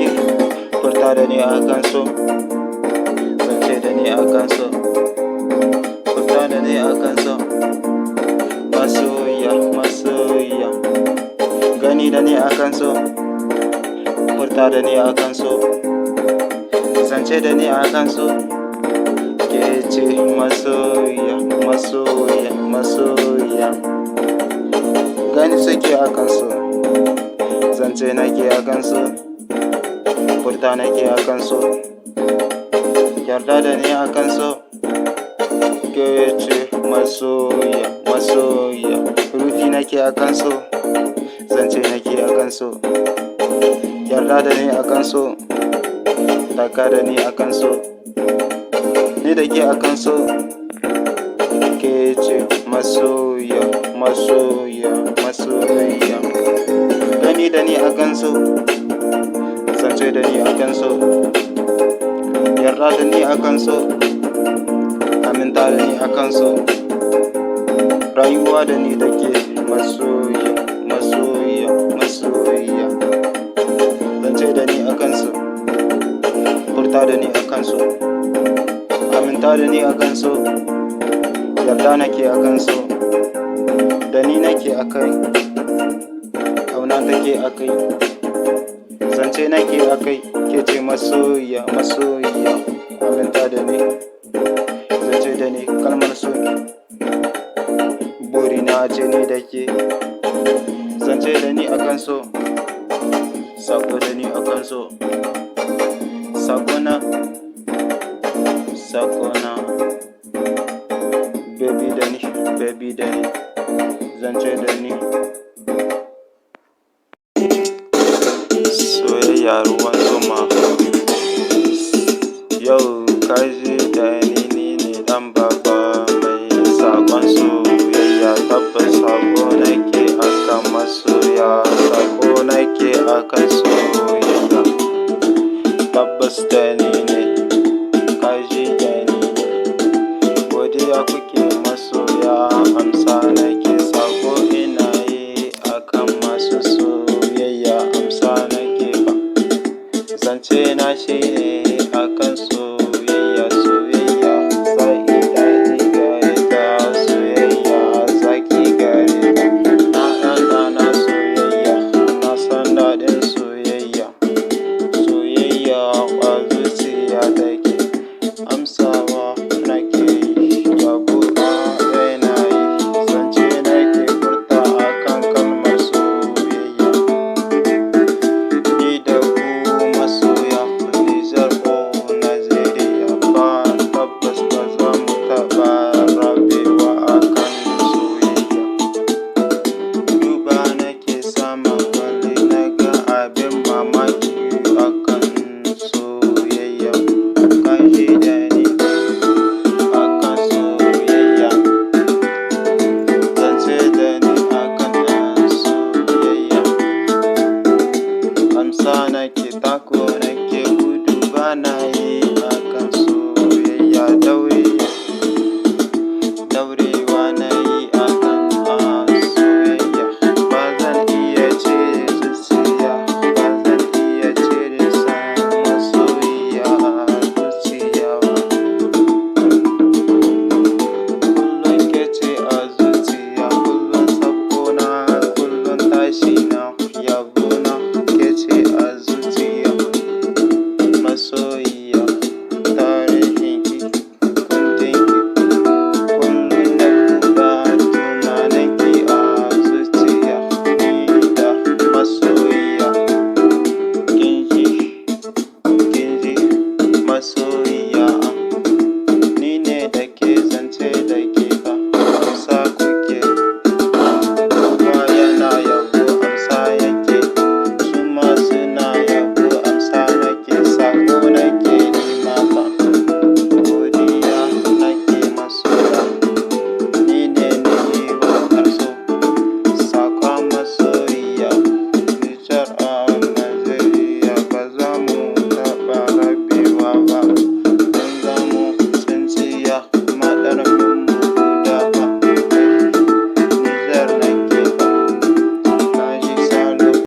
nake, furta da ni akan so, zance da ni akan so, furta da ni akan so, masoyiya, masoyiya, gani da ni akan so, furta da ni akan so, zance da ni akan so, ke ce masoyiya, masoyiya, masoyiya, gani suke akan so, zance nake akan so, furta nake akan so, yarda da ni akan so, ke ce masoyiya, masoyiya, rufi nake akan so, zance nake akan so, yarda da ni akan so, taka da ni akan so, ni da ke akan so, ke ce masoyiya, masoyiya, masoyiya, gani da ni akan so, zance da ni akan so, yarda da ni akan so, aminta da ni akan so, rayuwa da ni da ke masoyiya, masoyiya, masoyiya, zance da ni akan so, furta da ni akan so, aminta da ni akan so, yarda nake akan so, da ni nake akai, kauna take akai, zance nake akai, ke ce masoyiya, masoyiya, aminta da ni, zance da ni kalmar soki, burina ce ni da ke, zance da ni akan so, sako da ni akan so, sakona, sakona, baby da ni, zance da ni, soyayya ruwan zuma, yau kaji da ni ne dan baba mai sakon soyayya, tabbas sako nake akan masoya, sako nake akan soyayya, tabbas da ni ne, kaji da ni ne, godiya kuke masoya, amsa nake sako ina yi akan masu soyayya, amsa nake ba, zance na shi ne